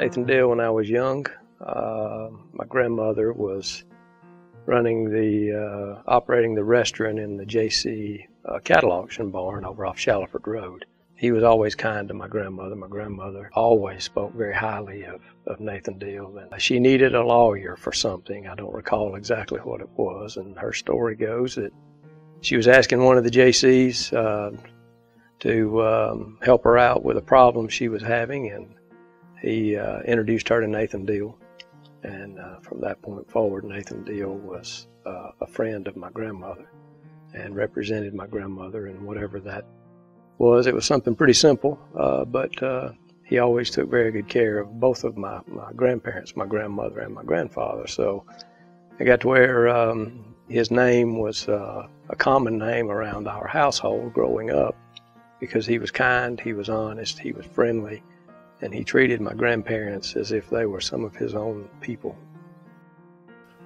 Nathan Deal when I was young. My grandmother was operating the restaurant in the JC cattle auction barn over off Shallowford Road. He was always kind to my grandmother. My grandmother always spoke very highly of Nathan Deal. And she needed a lawyer for something. I don't recall exactly what it was. And her story goes that she was asking one of the JCs to help her out with a problem she was having, and he introduced her to Nathan Deal. And from that point forward, Nathan Deal was a friend of my grandmother and represented my grandmother in whatever that was. It was something pretty simple, but he always took very good care of both of my grandparents, my grandmother and my grandfather. So I got to where his name was a common name around our household growing up, because he was kind, he was honest, he was friendly, and he treated my grandparents as if they were some of his own people.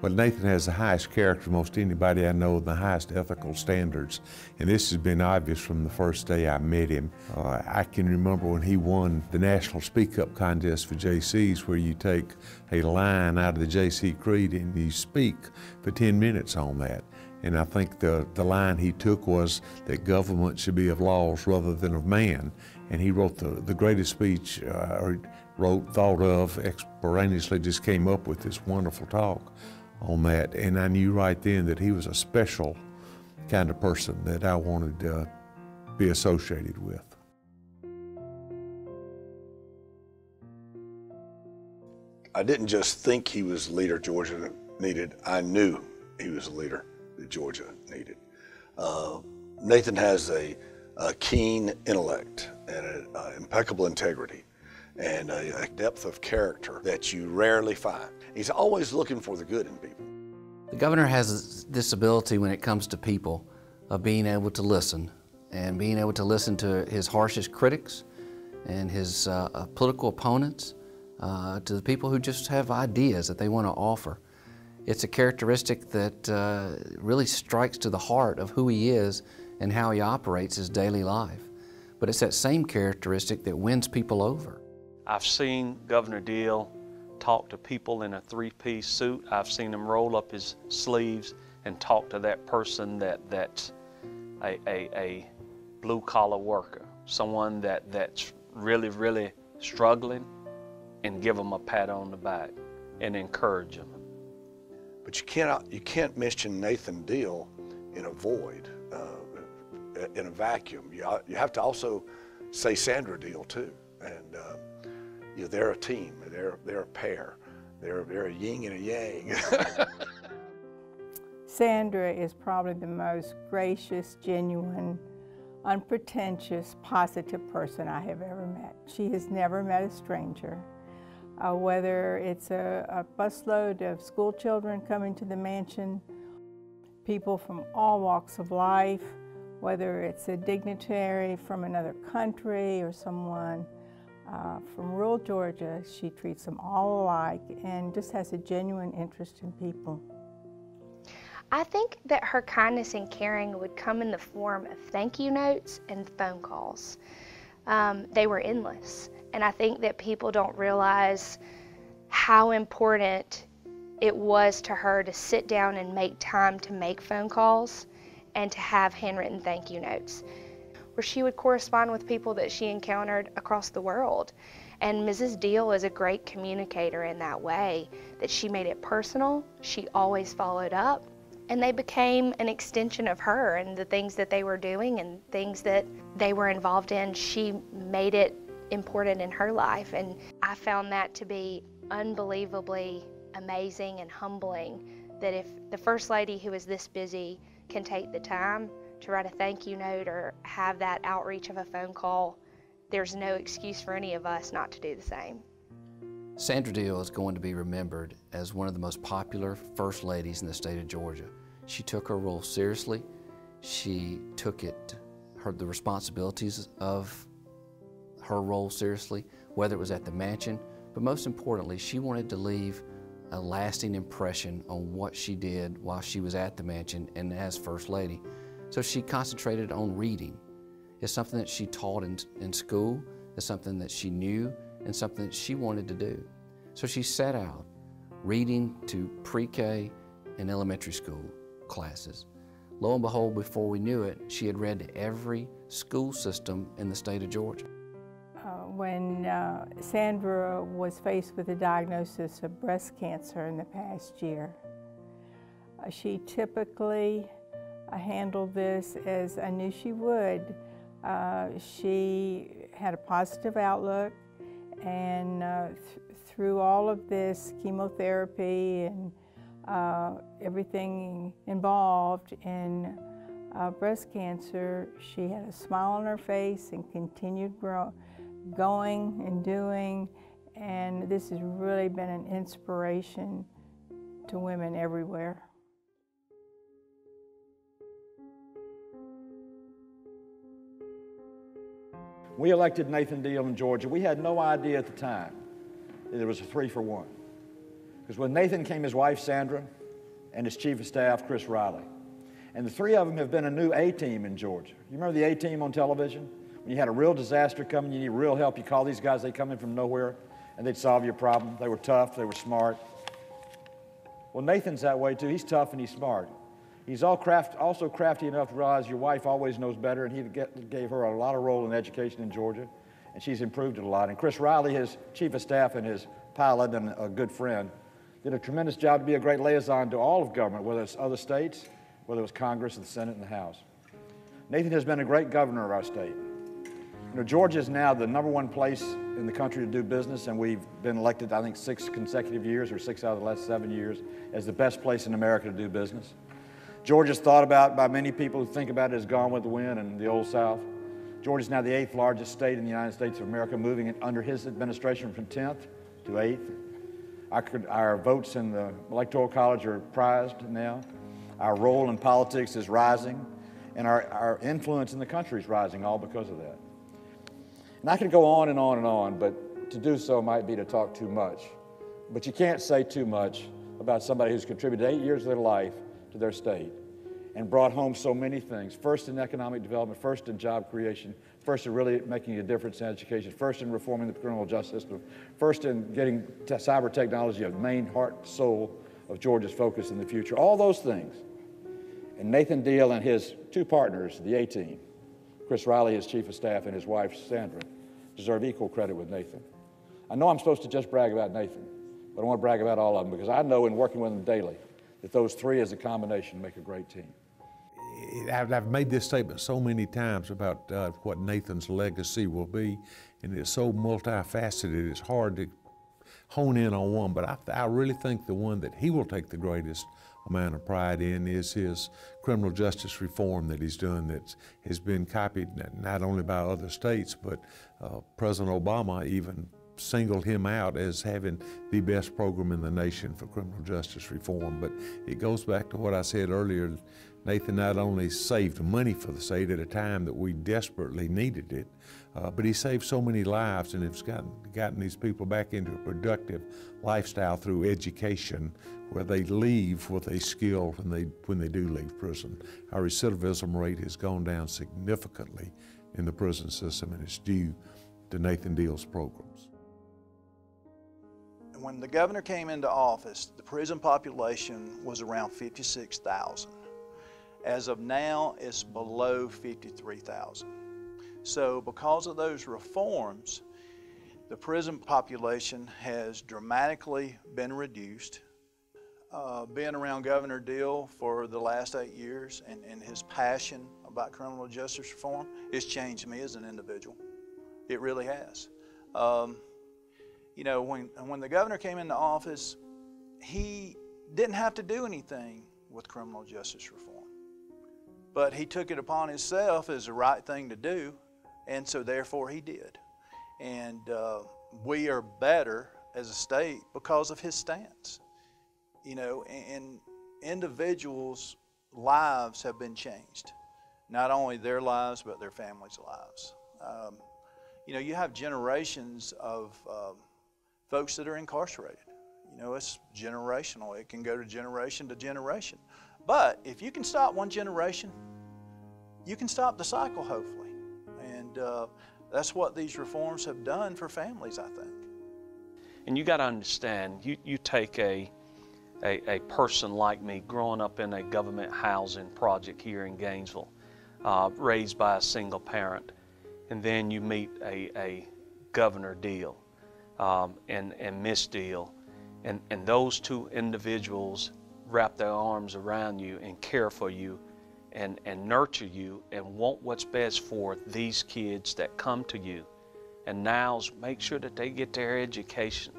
Well, Nathan has the highest character of most anybody I know, the highest ethical standards, and this has been obvious from the first day I met him. I can remember when he won the National Speak Up contest for JCs, where you take a line out of the JC Creed and you speak for 10 minutes on that. And I think the line he took was that government should be of laws rather than of man. And he wrote the greatest speech, thought of, extemporaneously just came up with this wonderful talk on that. And I knew right then that he was a special kind of person that I wanted to be associated with. I didn't just think he was the leader Georgia needed, I knew he was the leader that Georgia needed. Nathan has a keen intellect and an impeccable integrity and a depth of character that you rarely find. He's always looking for the good in people. The governor has this ability when it comes to people of being able to listen, and being able to listen to his harshest critics and his political opponents, to the people who just have ideas that they want to offer. It's a characteristic that really strikes to the heart of who he is and how he operates his daily life. But it's that same characteristic that wins people over. I've seen Governor Deal talk to people in a three-piece suit. I've seen him roll up his sleeves and talk to that person that's a blue-collar worker, someone that's really struggling, and give them a pat on the back and encourage them. But you can't mention Nathan Deal in a void, in a vacuum. You have to also say Sandra Deal too, and they're a team. They're a pair. They're a yin and a yang. Sandra is probably the most gracious, genuine, unpretentious, positive person I have ever met. She has never met a stranger. Whether it's a busload of school children coming to the mansion, people from all walks of life, whether it's a dignitary from another country or someone from rural Georgia, she treats them all alike and just has a genuine interest in people. I think that her kindness and caring would come in the form of thank you notes and phone calls. They were endless. And I think that people don't realize how important it was to her to sit down and make time to make phone calls and to have handwritten thank you notes, where she would correspond with people that she encountered across the world. And Mrs. Deal is a great communicator in that way, that she made it personal, she always followed up, and they became an extension of her and the things that they were doing and things that they were involved in. She made it important in her life, and I found that to be unbelievably amazing and humbling, that if the First Lady, who is this busy, can take the time to write a thank you note or have that outreach of a phone call, there's no excuse for any of us not to do the same. Sandra Deal is going to be remembered as one of the most popular First Ladies in the state of Georgia. She took her role seriously. She took the responsibilities of her role seriously, whether it was at the mansion, but most importantly, she wanted to leave a lasting impression on what she did while she was at the mansion and as First Lady. So she concentrated on reading. It's something that she taught in school, it's something that she knew, and something that she wanted to do. So she set out reading to pre-K and elementary school classes. Lo and behold, before we knew it, she had read to every school system in the state of Georgia. When Sandra was faced with the diagnosis of breast cancer in the past year, she typically handled this as I knew she would. She had a positive outlook, and through all of this chemotherapy and everything involved in breast cancer, she had a smile on her face and continued going and doing, and this has really been an inspiration to women everywhere. We elected Nathan Deal in Georgia. We had no idea at the time that there was a 3-for-1. Because when Nathan came, his wife Sandra, and his chief of staff, Chris Riley. And the three of them have been a new A-team in Georgia. You remember the A-team on television? When you had a real disaster coming, you need real help, you call these guys, they come in from nowhere, and they'd solve your problem. They were tough, they were smart. Well, Nathan's that way too. He's tough and he's smart. He's also crafty enough to realize your wife always knows better, and he gave her a lot of role in education in Georgia, and she's improved it a lot. And Chris Riley, his chief of staff and his pilot and a good friend, did a tremendous job to be a great liaison to all of government, whether it's other states, whether it was Congress, the Senate, and the House. Nathan has been a great governor of our state. You know, Georgia is now the #1 place in the country to do business, and we've been elected, I think, 6 consecutive years, or 6 out of the last 7 years, as the best place in America to do business. Georgia's thought about by many people who think about it as Gone with the Wind and the Old South. Georgia's now the 8th largest state in the United States of America, moving it under his administration from 10th to 8th. Our votes in the Electoral College are prized now. Our role in politics is rising, and our influence in the country is rising, all because of that. And I could go on and on and on, but to do so might be to talk too much. But you can't say too much about somebody who's contributed 8 years of their life to their state and brought home so many things, first in economic development, first in job creation, first in really making a difference in education, first in reforming the criminal justice system, first in getting cyber technology a main heart, soul of Georgia's focus in the future, all those things. And Nathan Deal and his 2 partners, the A-team, Chris Riley, his chief of staff, and his wife, Sandra, deserve equal credit with Nathan. I know I'm supposed to just brag about Nathan, but I want to brag about all of them, because I know in working with them daily that those 3 as a combination make a great team. I've made this statement so many times about what Nathan's legacy will be, and it's so multifaceted, it's hard to hone in on one, but I really think the one that he will take the greatest amount of pride in is his criminal justice reform that he's done, that has been copied not only by other states, but President Obama even singled him out as having the best program in the nation for criminal justice reform. But it goes back to what I said earlier. Nathan not only saved money for the state at a time that we desperately needed it, but he saved so many lives and has gotten these people back into a productive lifestyle through education, where they leave with a skill when they do leave prison. Our recidivism rate has gone down significantly in the prison system, and it's due to Nathan Deal's programs. When the governor came into office, the prison population was around 56,000. As of now, it's below 53,000. So because of those reforms, the prison population has dramatically been reduced. Being around Governor Deal for the last 8 years and his passion about criminal justice reform, it's changed me as an individual. It really has. You know, when the governor came into office, he didn't have to do anything with criminal justice reform. But he took it upon himself as the right thing to do, and so therefore he did. And we are better as a state because of his stance. You know, and individuals' lives have been changed. Not only their lives, but their families' lives. You know, you have generations of folks that are incarcerated. You know, it's generational. It can go to generation to generation. But if you can stop one generation, you can stop the cycle, hopefully. And that's what these reforms have done for families, I think. And you got to understand, you take a person like me growing up in a government housing project here in Gainesville, raised by a single parent, and then you meet a Governor Deal and Miss Deal, and those two individuals wrap their arms around you and care for you and nurture you and want what's best for these kids that come to you. And now make sure that they get their education.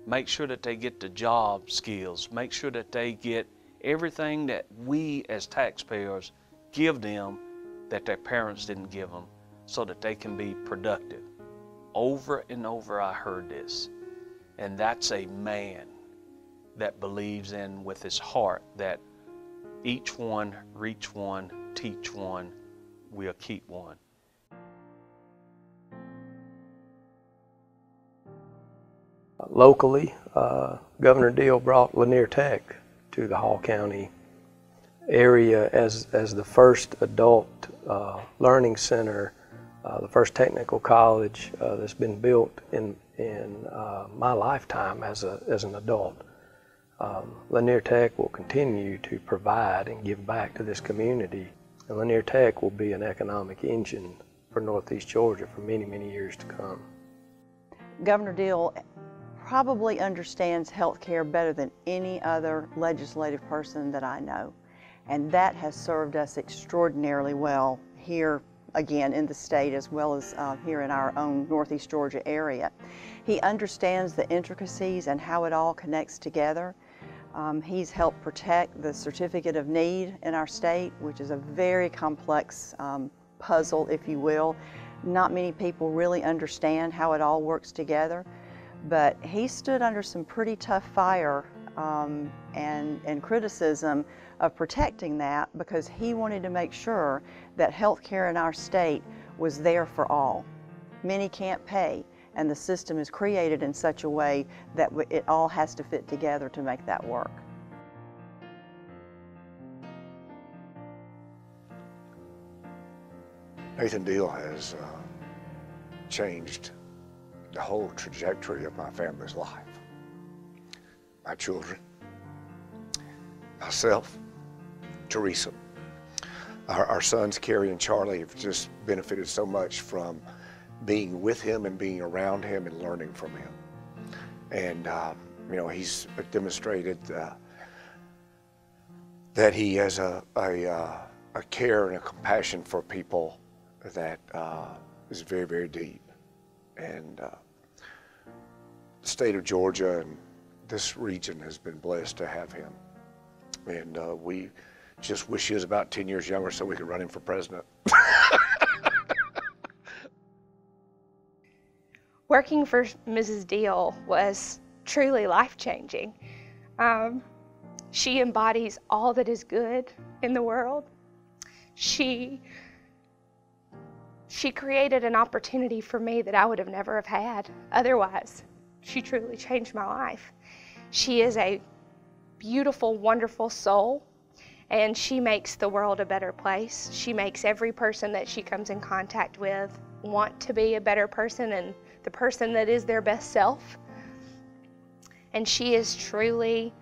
Make sure that they get the job skills. Make sure that they get everything that we as taxpayers give them that their parents didn't give them, so that they can be productive. Over and over I heard this. And that's a man that believes in with his heart that each one, reach one, teach one, we'll keep one. Locally, Governor Deal brought Lanier Tech to the Hall County area as the first adult learning center, the first technical college that's been built in my lifetime as an adult. Lanier Tech will continue to provide and give back to this community, and Lanier Tech will be an economic engine for Northeast Georgia for many, many years to come. Governor Deal probably understands healthcare better than any other legislative person that I know, and that has served us extraordinarily well here, again, in the state as well as here in our own Northeast Georgia area. He understands the intricacies and how it all connects together. He's helped protect the Certificate of Need in our state, which is a very complex puzzle, if you will. Not many people really understand how it all works together, but he stood under some pretty tough fire and criticism of protecting that, because he wanted to make sure that health care in our state was there for all. Many can't pay, and the system is created in such a way that it all has to fit together to make that work. Nathan Deal has changed the whole trajectory of my family's life. My children, myself, Teresa. Our sons, Carrie and Charlie, have just benefited so much from being with him and being around him and learning from him. And, you know, he's demonstrated that he has a care and a compassion for people that is very, very deep. And the state of Georgia and this region has been blessed to have him. And we just wish he was about 10 years younger so we could run him for president. Working for Mrs. Deal was truly life-changing. She embodies all that is good in the world. She created an opportunity for me that I would have never have had otherwise. She truly changed my life. She is a beautiful, wonderful soul, and she makes the world a better place. She makes every person that she comes in contact with want to be a better person and the person that is their best self. And she is truly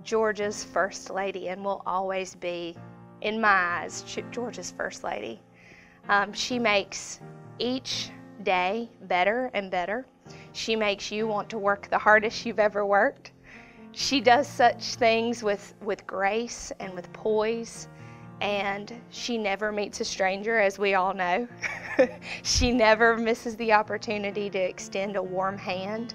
Georgia's first lady and will always be, in my eyes, Georgia's first lady. She makes each day better and better. She makes you want to work the hardest you've ever worked. She does such things with grace and with poise, and she never meets a stranger, as we all know. She never misses the opportunity to extend a warm hand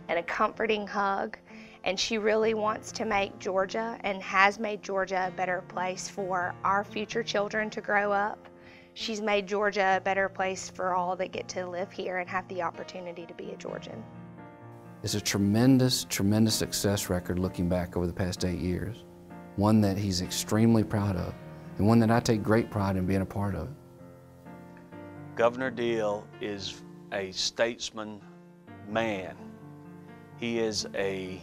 and a comforting hug, and she really wants to make Georgia, and has made Georgia, a better place for our future children to grow up. She's made Georgia a better place for all that get to live here and have the opportunity to be a Georgian. It's a tremendous, tremendous success record looking back over the past 8 years. One that he's extremely proud of, and one that I take great pride in being a part of. Governor Deal is a statesman man. He is a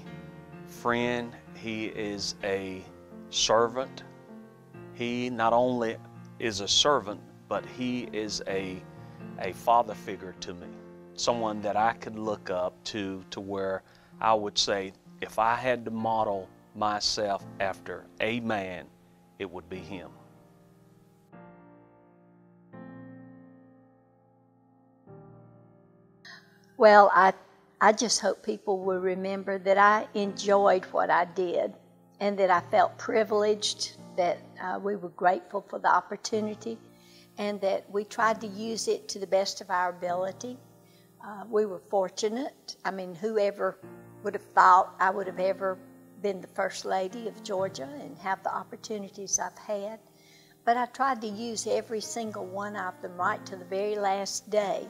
friend. He is a servant. He not only is a servant, but he is a father figure to me. someone that I could look up to where I would say, if I had to model myself after a man, it would be him. Well, I just hope people will remember that I enjoyed what I did and that I felt privileged, that we were grateful for the opportunity, and that we tried to use it to the best of our ability. We were fortunate. I mean, whoever would have thought I would have ever been the First Lady of Georgia and have the opportunities I've had. But I tried to use every single one of them right to the very last day,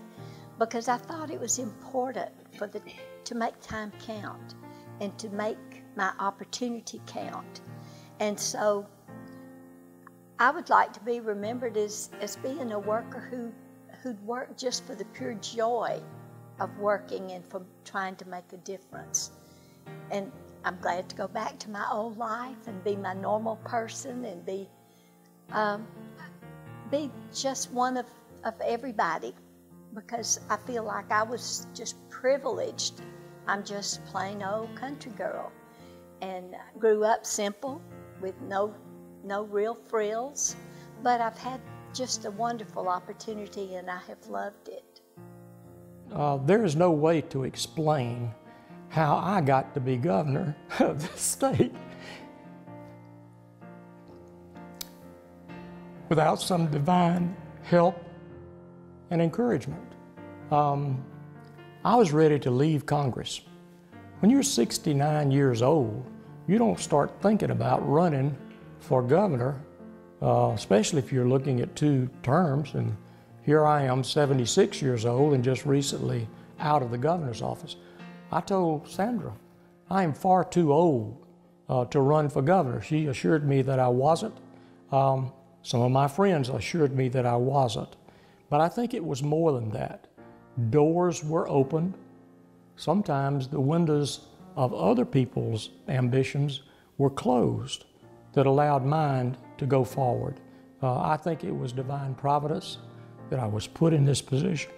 because I thought it was important to make time count and to make my opportunity count. And so I would like to be remembered as being a worker who'd worked just for the pure joy of working and for trying to make a difference. And I'm glad to go back to my old life and be my normal person and be just one of everybody, because I feel like I was just privileged. I'm just plain old country girl, and grew up simple with no real frills, but I've had just a wonderful opportunity and I have loved it. There is no way to explain how I got to be governor of this state without some divine help and encouragement. I was ready to leave Congress. When you're 69 years old, you don't start thinking about running for governor, especially if you're looking at 2 terms. And here I am, 76 years old and just recently out of the governor's office. I told Sandra, I am far too old to run for governor. She assured me that I wasn't. Some of my friends assured me that I wasn't. But I think it was more than that. Doors were opened. Sometimes the windows of other people's ambitions were closed that allowed mine to go forward. I think it was divine providence that I was put in this position.